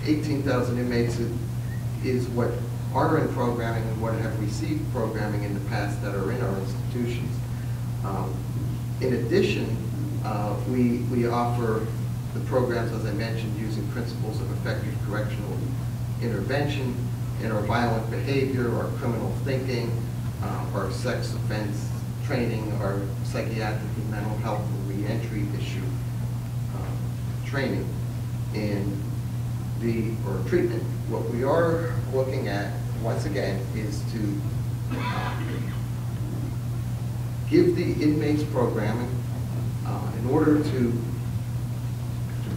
18,000 inmates is what are in programming and what have received programming in the past that are in our institutions. In addition, we offer the programs, as I mentioned, using principles of effective correctional intervention in our violent behavior, our criminal thinking, our sex offense training, our psychiatric and mental health and reentry issue training, and or treatment. What we are looking at, once again, is to give the inmates programming in order to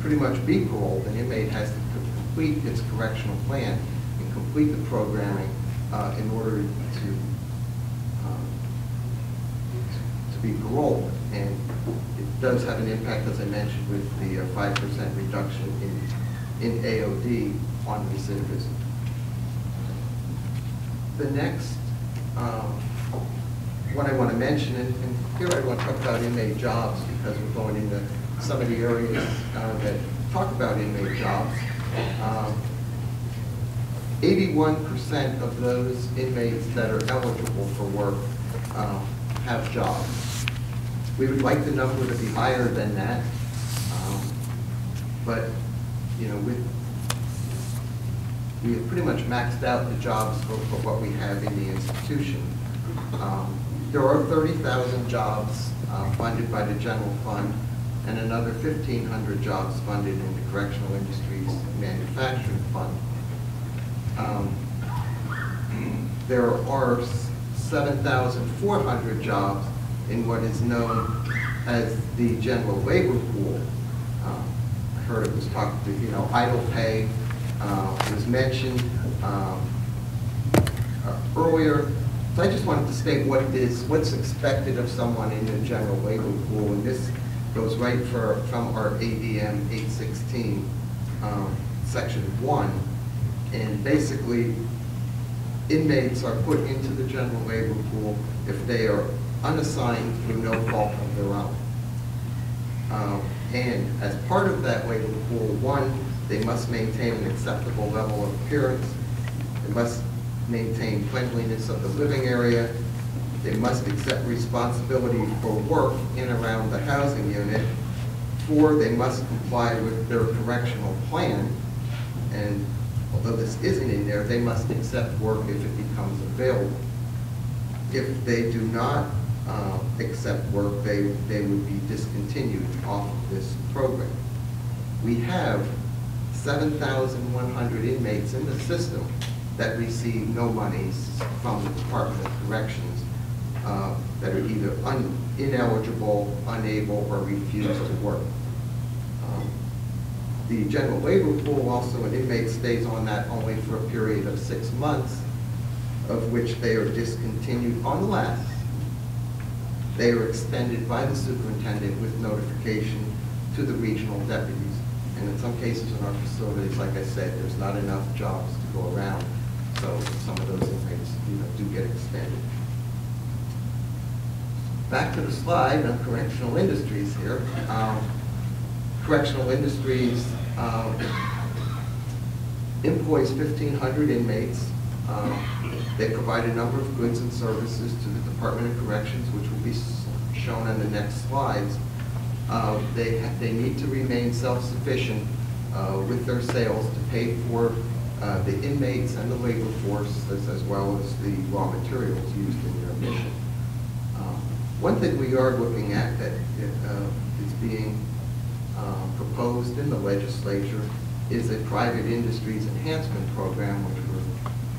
pretty much be paroled. An inmate has to complete its correctional plan and complete the programming in order to be paroled. And it does have an impact, as I mentioned, with the 5% reduction in AOD on recidivism. The next one I want to mention, and here I want to talk about inmate jobs because we're going into some of the areas that talk about inmate jobs. 81% of those inmates that are eligible for work have jobs. We would like the number to be higher than that, but you know, we have pretty much maxed out the jobs for what we have in the institution. There are 30,000 jobs funded by the general fund, and another 1,500 jobs funded in the Correctional Industries Manufacturing Fund. There are 7,400 jobs in what is known as the general labor pool. I heard it was talked to, you know, idle pay was mentioned earlier. So I just wanted to state what it is, what's expected of someone in the general labor pool, and this goes right from our ADM 816, section 1. And basically, inmates are put into the general labor pool if they are unassigned through no fault of their own. And as part of that labor pool, 1, they must maintain an acceptable level of appearance. They must maintain cleanliness of the living area. They must accept responsibility for work in and around the housing unit. 4, they must comply with their correctional plan. And although this isn't in there, they must accept work if it becomes available. If they do not accept work, they would be discontinued off of this program. We have 7,100 inmates in the system that receive no monies from the Department of Corrections that are either ineligible, unable, or refuse to work. The general labor pool also, an inmate stays on that only for a period of 6 months, of which they are discontinued unless they are extended by the superintendent with notification to the regional deputies. And in some cases in our facilities, like I said, there's not enough jobs to go around, so some of those inmates, you know, do get extended. Back to the slide on correctional industries here. Correctional Industries employs 1,500 inmates. They provide a number of goods and services to the Department of Corrections, which will be shown on the next slides. They need to remain self-sufficient with their sales to pay for the inmates and the labor force, as well as the raw materials used in their mission. One thing we are looking at that is being proposed in the legislature is a private industries enhancement program, which we're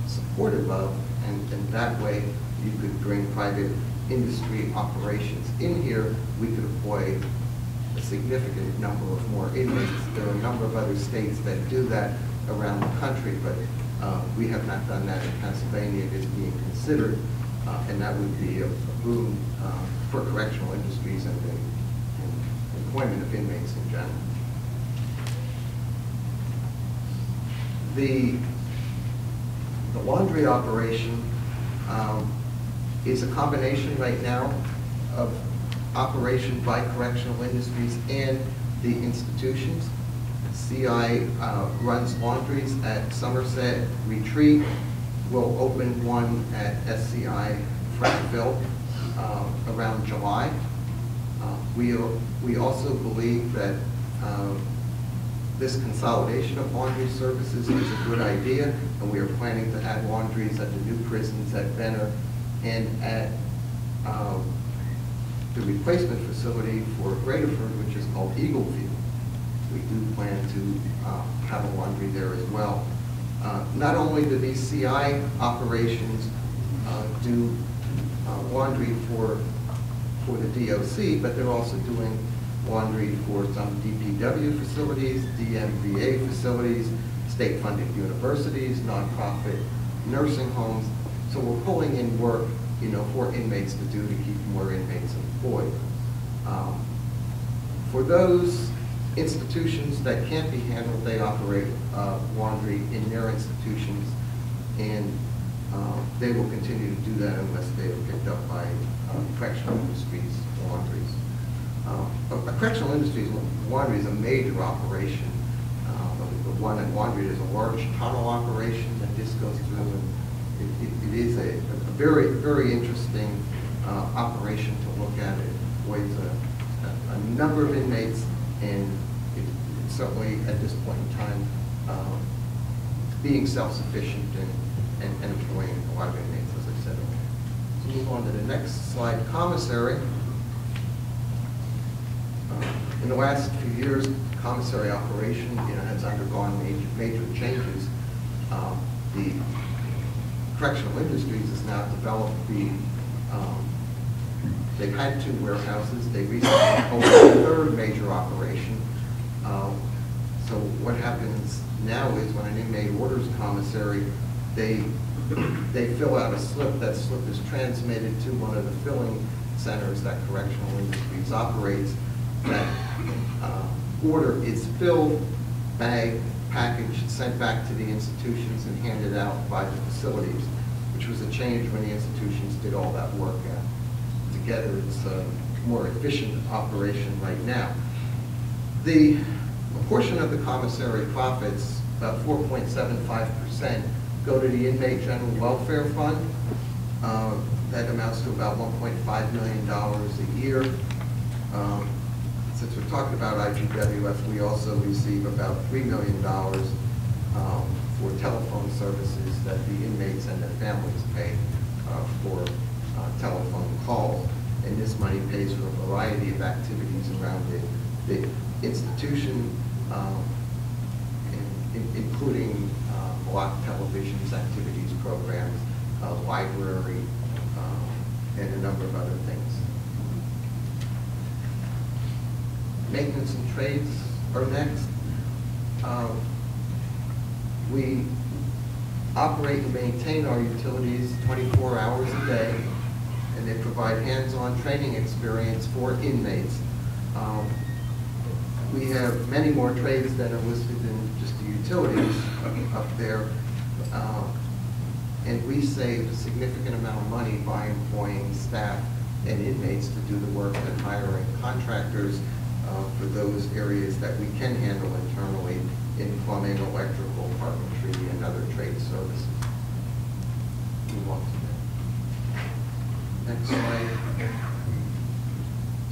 supportive of, and that way you could bring private industry operations in here. We could employ a significant number of more inmates. There are a number of other states that do that around the country, but we have not done that in Pennsylvania. It is being considered, and that would be a boon for correctional industries and the employment of inmates in general. The laundry operation is a combination right now of operation by correctional industries and the institutions. CI runs laundries at Somerset Retreat. We'll open one at SCI Frankville around July. We also believe that this consolidation of laundry services is a good idea, and we are planning to add laundries at the new prisons at Benner and at the replacement facility for Graterford, which is called Eagleview. We do plan to have a laundry there as well. Not only do these CI operations do laundry for the DOC, but they're also doing laundry for some DPW facilities, DMVA facilities, state-funded universities, nonprofit nursing homes. So we're pulling in work, for inmates to do to keep more inmates employed. For those institutions that can't be handled, they operate laundry in their institutions, and they will continue to do that unless they are picked up by correctional industries laundries. A correctional industries laundry is a major operation. The one at laundry is a large tunnel operation that this goes through, and it is a very, very interesting operation to look at. It employs a number of inmates, and it's certainly at this point in time being self-sufficient and employing a lot of inmates, as I said. So move on to the next slide, commissary. In the last few years, commissary operation has undergone major changes. The correctional industries has now developed they've had 2 warehouses. They recently opened a 3rd major operation. So what happens now is when an inmate orders commissary, they fill out a slip. That slip is transmitted to one of the filling centers that correctional industries operates. That order is filled, bagged, packaged, sent back to the institutions, and handed out by the facilities, which was a change when the institutions did all that work together. It's a more efficient operation right now. A portion of the commissary profits, about 4.75%, go to the Inmate General Welfare Fund. That amounts to about $1.5 million a year. Since we're talking about IGWF, we also receive about $3 million for telephone services that the inmates and their families pay for telephone calls. And this money pays for a variety of activities around the institution, including block televisions, activities programs, library, and a number of other things. Maintenance and trades are next. We operate and maintain our utilities 24 hours a day, and they provide hands-on training experience for inmates. We have many more trades that are listed in just the utilities up there, and we save a significant amount of money by employing staff and inmates to do the work and hiring contractors for those areas that we can handle internally in plumbing, electrical, carpentry, and other trade services. Move on to the next slide.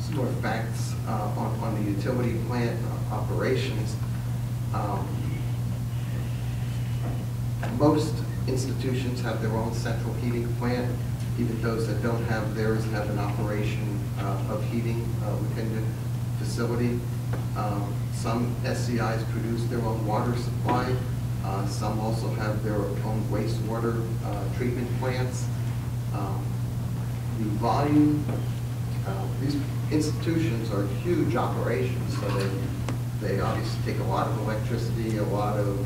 Some more facts on the utility plant operations. Most institutions have their own central heating plant. Even those that don't have theirs have an operation of heating within the facility. Some SCIs produce their own water supply. Some also have their own wastewater treatment plants. The volume, these institutions are huge operations, so they obviously take a lot of electricity, a lot of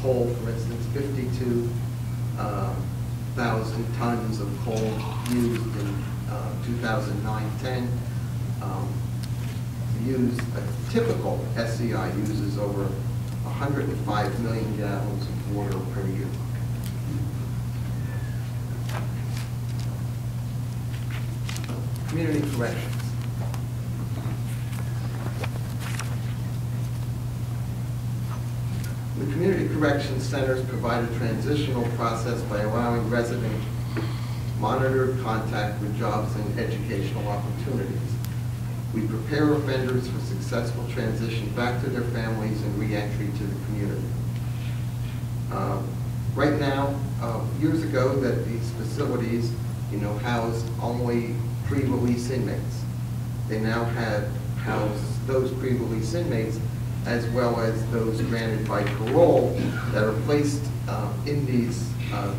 coal, for instance, 52,000 tons of coal used in 2009-10. A typical SCI uses over 105 million gallons of water per year. Community corrections. The community corrections centers provide a transitional process by allowing residents monitored contact with jobs and educational opportunities. We prepare offenders for successful transition back to their families and re-entry to the community. Right now, years ago, that these facilities, housed only pre-release inmates. They now house those pre-release inmates as well as those granted by parole that are placed in these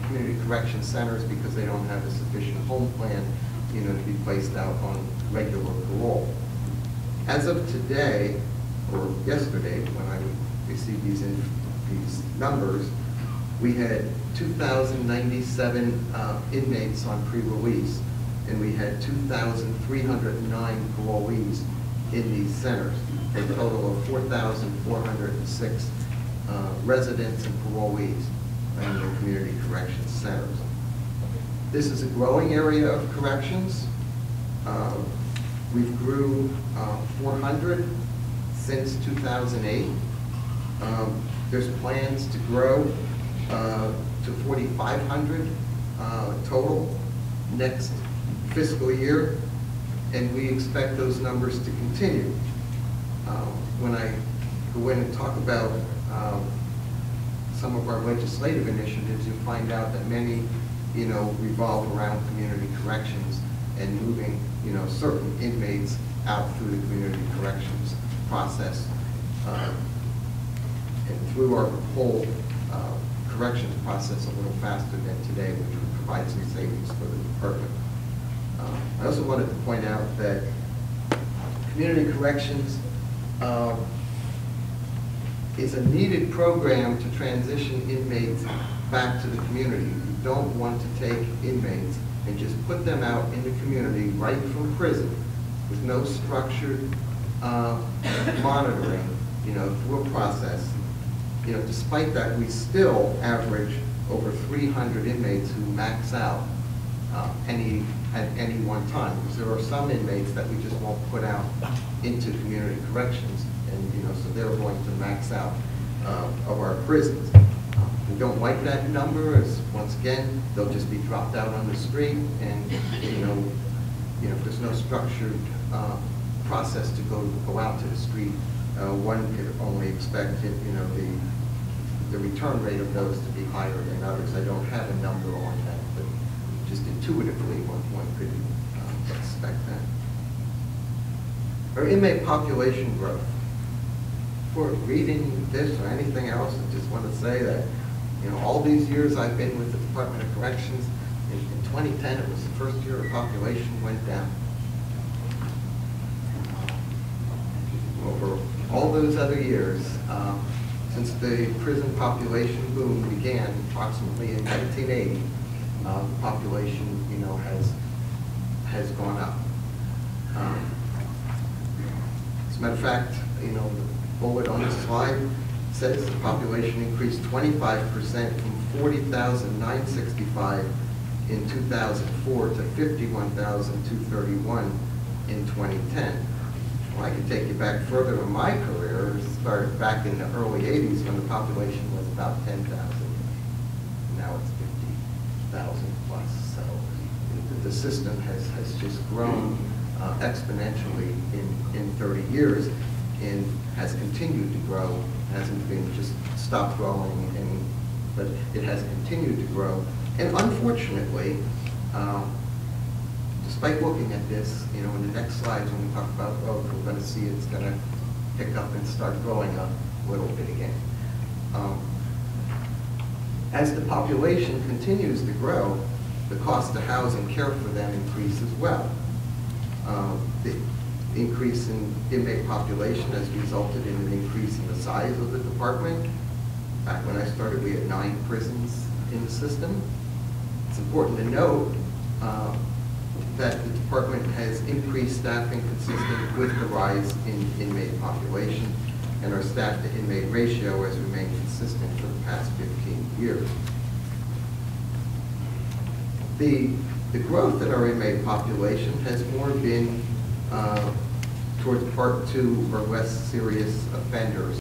community correction centers because they don't have a sufficient home plan, to be placed out on regular parole. As of today, or yesterday, when I received these numbers, we had 2,097 inmates on pre-release, and we had 2,309 parolees in these centers, for a total of 4,406 residents and parolees in the community corrections centers. This is a growing area of corrections. We've grew 400 since 2008. There's plans to grow to 4,500 total next fiscal year, and we expect those numbers to continue. When I go in and talk about some of our legislative initiatives, you'll find out that many, revolve around community corrections and moving, certain inmates out through the community corrections process and through our whole corrections process a little faster than today, which would provide some savings for the department. I also wanted to point out that community corrections is a needed program to transition inmates back to the community. You don't want to take inmates and just put them out in the community right from prison with no structured monitoring, through a process. Despite that, we still average over 300 inmates who max out at any one time, because there are some inmates that we just won't put out into community corrections, and so they're going to max out of our prisons. We don't like that number, as once again, they'll just be dropped out on the street, and if there's no structured process to go out to the street, one could only expect the return rate of those to be higher than others. I don't have a number on that, but just intuitively one could expect that. Our inmate population growth. Before reading this or anything else, I just want to say that all these years I've been with the Department of Corrections, in 2010 it was the first year our population went down. Over all those other years, since the prison population boom began approximately in 1980, population, has gone up. As a matter of fact, the bullet on this slide says the population increased 25% from 40,965 in 2004 to 51,231 in 2010. Well, I can take you back further in my career. It started back in the early 80s when the population was about 10,000. Now it's 50,000 plus. So the system has just grown exponentially in 30 years and has continued to grow. It hasn't been just stopped growing, but it has continued to grow. And unfortunately, despite looking at this, in the next slides when we talk about growth, we're going to see it's going to pick up and start growing a little bit again. As the population continues to grow, the cost to house and care for them increase as well. The increase in inmate population has resulted in an increase in the size of the department. Back when I started, we had 9 prisons in the system. It's important to note that the department has increased staffing consistent with the rise in inmate population, and our staff to inmate ratio has remained consistent for the past 15 years. The growth in our inmate population has more been towards Part 2 or less serious offenders.